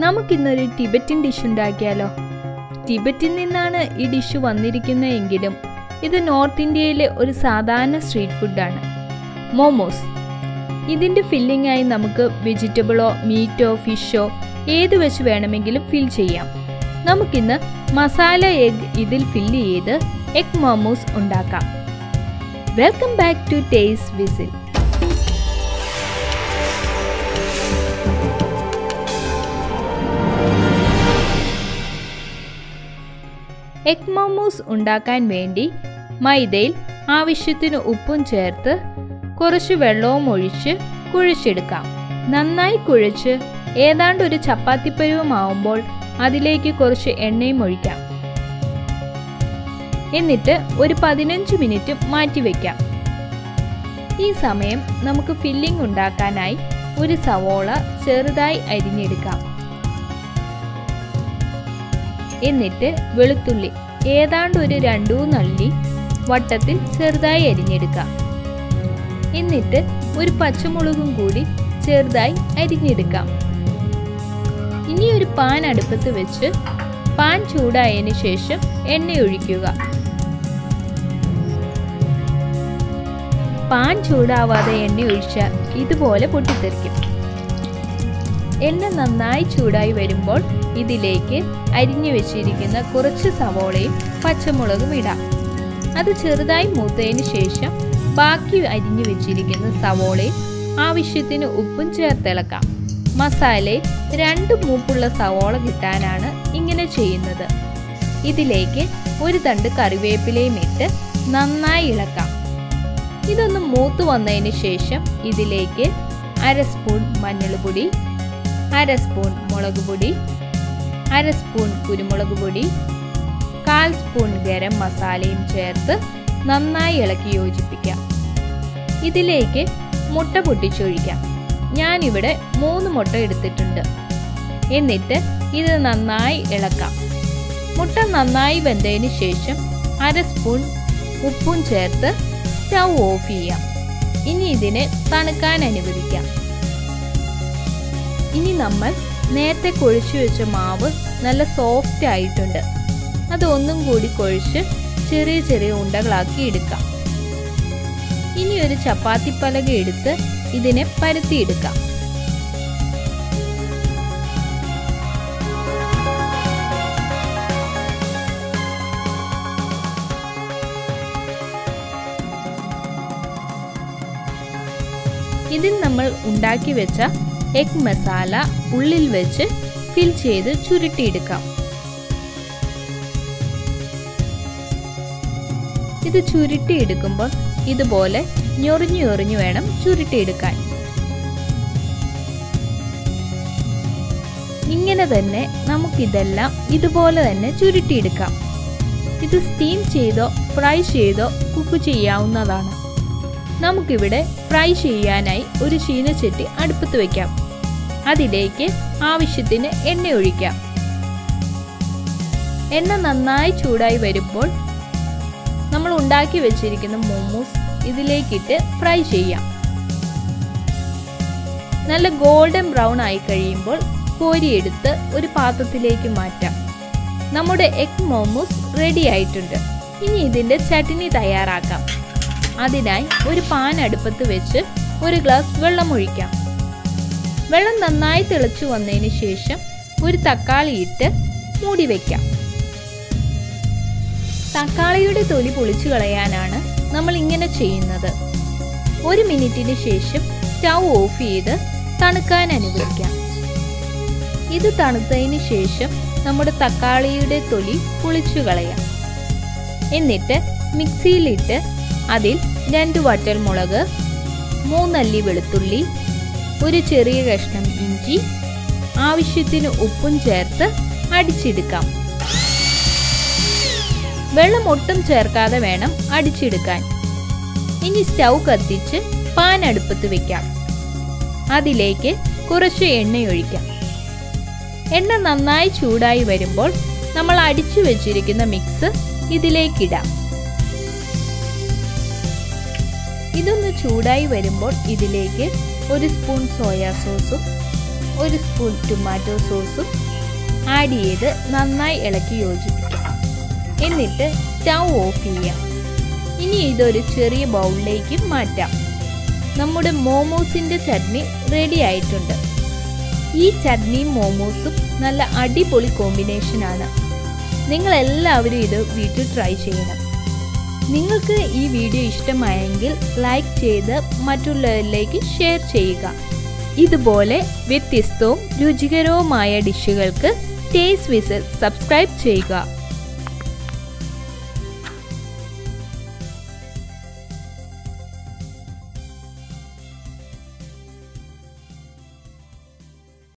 നമുക്കിന്നൊരു Tibetan dish ഉണ്ടാക്കിയാലോ? ടിബറ്റിൽ നിന്നാണ് ഈ ഡിഷ് വന്നിരിക്കുന്നതെങ്കിലും ഇത് നോർത്ത് ഇന്ത്യയിലെ ഒരു സാധാരണ സ്ട്രീറ്റ് ഫുഡാണ്, മോമോസ്. ഇതിൻ്റെ ഫില്ലിംഗായി നമുക്ക് വെജിറ്റബിളോ മീറ്റോ ഫിഷോ ഏത് വെച്ച് വേണമെങ്കിലും ഫിൽ ചെയ്യാം. നമുക്കിന്ന് മസാല എഗ് ഇതിൽ ഫില്ല് ചെയ്ത് എഗ് മോമോസ് ഉണ്ടാക്കാം. Welcome back to Taste Whistle. Egg momos ഉണ്ടാക്കാൻ വേണ്ടി മൈദയിൽ ആവശ്യത്തിന് ഉപ്പും ചേർത്ത് കുറച്ച് വെള്ളവും ഒഴിച്ച് കുഴച്ചെടുക്കാം. നന്നായി കുഴച്ച് ഏതാണ്ട് ഒരു ചപ്പാത്തി പരുവമാവുമ്പോൾ അതിലേക്ക് കുറച്ച് എണ്ണയും ഒഴിക്കാം. എന്നിട്ട് ഒരു 15 മിനിറ്റ് മാറ്റിവെക്കാം. ഈ സമയം നമുക്ക് ഫില്ലിംഗ് ഉണ്ടാക്കാനായി ഒരു സവോള ചെറുതായി അരിഞ്ഞെടുക്കാം. എന്നിട്ട് വെളുത്തുള്ളി ഏതാണ്ട് ഒരു 2 അല്ലി വട്ടത്തിൽ ചെറുതായി അരിഞ്ഞെടുക്കാം. എന്നിട്ട് ഒരു പച്ചമുളകും കൂടി ചെറുതായി അരിഞ്ഞെടുക്കാം. ഇനി ഒരു പാൻ അടുപ്പത്ത് വെച്ച് പാൻ ചൂടായതിനു ശേഷം എണ്ണ ഒഴിക്കുക. പാൻ ചൂടാവാതെ എണ്ണ ഒഴിച്ചാൽ ഇതുപോലെ പൊട്ടിത്തെറിക്കും. എണ്ണ നന്നായി ചൂടായി വരുമ്പോൾ ഇതിലേക്ക് അരിഞ്ഞു വെച്ചിരിക്കുന്ന കുറച്ച് സവോളയും പച്ചമുളകും ഇടാം. അത് ചെറുതായി മൂത്തതിന് ശേഷം ബാക്കി അരിഞ്ഞു വെച്ചിരിക്കുന്ന സവോളയും ആവശ്യത്തിന് ഉപ്പും ചേർത്തിളക്കാം. മസാലയിൽ 2 മൂപ്പുള്ള സവോള കിട്ടാനാണ് ഇങ്ങനെ ചെയ്യുന്നത്. ഇതിലേക്ക് ഒരു തണ്ട് കറിവേപ്പിലയും ഇട്ട് നന്നായി ഇളക്കാം. ഇതൊന്ന് മൂത്ത് വന്നതിന് ശേഷം ഇതിലേക്ക് 1/2 സ്പൂൺ മഞ്ഞൾപ്പൊടി, 1/2 സ്പൂൺ മുളക് പൊടി, 1/2 സ്പൂൺ കുരുമുളക് പൊടി, 1/4 സ്പൂൺ ഗരം മസാലയും ചേർത്ത് നന്നായി ഇളക്കി യോജിപ്പിക്കാം. ഇതിലേക്ക് മുട്ട പൊട്ടിച്ചൊഴിക്കാം. ഞാനിവിടെ 3 മുട്ട എടുത്തിട്ടുണ്ട്. എന്നിട്ട് ഇത് നന്നായി ഇളക്കാം. മുട്ട നന്നായി വെന്തതിന് ശേഷം 1/2 സ്പൂൺ ഉപ്പും ചേർത്ത് സ്റ്റൗ ഓഫ് ചെയ്യാം. ഇനി ഇതിനെ തണുക്കാൻ അനുവദിക്കാം. ഇനി നമ്മൾ നേരത്തെ കുഴച്ചു വെച്ച മാവ് നല്ല സോഫ്റ്റ് ആയിട്ടുണ്ട്. അത് ഒന്നും കൂടി കുഴച്ച് ചെറിയ ചെറിയ ഉണ്ടകളാക്കി എടുക്കാം. ഇനി ഒരു ചപ്പാത്തി പലക എടുത്ത് ഇതിനെ പരത്തിയെടുക്കാം. ഇതിൽ നമ്മൾ ഉണ്ടാക്കി വെച്ച എഗ് മസാല ഉള്ളിൽ വെച്ച് ഫിൽ ചെയ്ത് ചുരുട്ടിയെടുക്കാം. ഇത് ചുരുട്ടിയെടുക്കുമ്പോൾ ഇതുപോലെ ഞൊറിഞ്ഞു വേണം ചുരുട്ടിയെടുക്കാൻ. ഇങ്ങനെ തന്നെ നമുക്കിതെല്ലാം ഇതുപോലെ തന്നെ ചുരുട്ടിയെടുക്കാം. ഇത് സ്റ്റീം ചെയ്തോ ഫ്രൈ ചെയ്തോ കുക്ക് ചെയ്യാവുന്നതാണ്. നമുക്കിവിടെ ഫ്രൈ ചെയ്യാനായി ഒരു ചീനച്ചട്ടി അടുപ്പത്ത് വയ്ക്കാം. അതിലേക്ക് ആവശ്യത്തിന് എണ്ണ ഒഴിക്കാം. എണ്ണ നന്നായി ചൂടായി വരുമ്പോൾ നമ്മൾ ഉണ്ടാക്കി വെച്ചിരിക്കുന്ന മോമോസ് ഇതിലേക്കിട്ട് ഫ്രൈ ചെയ്യാം. നല്ല ഗോൾഡൻ ബ്രൗൺ ആയി കഴിയുമ്പോൾ കോരിയെടുത്ത് ഒരു പാത്രത്തിലേക്ക് മാറ്റാം. നമ്മുടെ എഗ് മോമോസ് റെഡി ആയിട്ടുണ്ട്. ഇനി ഇതിൻ്റെ ചട്നി തയ്യാറാക്കാം. അതിനായി ഒരു പാൻ അടുപ്പത്ത് വെച്ച് 1 ഗ്ലാസ് വെള്ളം ഒഴിക്കാം. വെള്ളം നന്നായി തിളച്ചു വന്നതിന് ശേഷം ഒരു തക്കാളി ഇട്ട് മൂടി വയ്ക്കാം. തക്കാളിയുടെ തൊലി പൊളിച്ചു കളയാനാണ് നമ്മൾ ഇങ്ങനെ ചെയ്യുന്നത്. 1 മിനിറ്റിന് ശേഷം സ്റ്റൗ ഓഫ് ചെയ്ത് തണുക്കാൻ അനുവദിക്കാം. ഇത് തണുത്തതിന് ശേഷം നമ്മുടെ തക്കാളിയുടെ തൊലി പൊളിച്ചു കളയാം. എന്നിട്ട് മിക്സിയിലിട്ട് അതിൽ 2 വറ്റൽമുളക്, 3 അല്ലി വെളുത്തുള്ളി, ഒരു ചെറിയ കഷ്ണം ഇഞ്ചി, ആവശ്യത്തിന് ഉപ്പും ചേർത്ത് അടിച്ചെടുക്കാം. വെള്ളം ഒട്ടും ചേർക്കാതെ വേണം അടിച്ചെടുക്കാൻ. ഇനി സ്റ്റൗ കത്തിച്ച് പാൻ അടുപ്പത്ത് വെക്കാം. അതിലേക്ക് കുറച്ച് എണ്ണയൊഴിക്കാം. എണ്ണ നന്നായി ചൂടായി വരുമ്പോൾ നമ്മൾ അടിച്ചു വെച്ചിരിക്കുന്ന മിക്സ് ഇതിലേക്കിടാം. ഇതൊന്ന് ചൂടായി വരുമ്പോൾ ഇതിലേക്ക് 1 സ്പൂൺ സോയാ സോസും 1 സ്പൂൺ ടൊമാറ്റോ സോസും ആഡ് ചെയ്ത് നന്നായി ഇളക്കി യോജിപ്പിക്കാം. എന്നിട്ട് സ്റ്റൗ ഓഫ് ചെയ്യാം. ഇനി ഇതൊരു ചെറിയ ബൗളിലേക്ക് മാറ്റാം. നമ്മുടെ മോമോസിൻ്റെ ചട്നി റെഡി ആയിട്ടുണ്ട്. ഈ ചട്നിയും മോമോസും നല്ല അടിപൊളി കോമ്പിനേഷനാണ്. നിങ്ങളെല്ലാവരും ഇത് വീട്ടിൽ ട്രൈ ചെയ്യണം. നിങ്ങൾക്ക് ഈ വീഡിയോ ഇഷ്ടമായെങ്കിൽ ലൈക്ക് ചെയ്ത് മറ്റുള്ളവരിലേക്ക് ഷെയർ ചെയ്യുക. ഇതുപോലെ വ്യത്യസ്തവും രുചികരവുമായ ഡിഷുകൾക്ക് ടേസ്റ്റ് വിസിൽ സബ്സ്ക്രൈബ് ചെയ്യുക.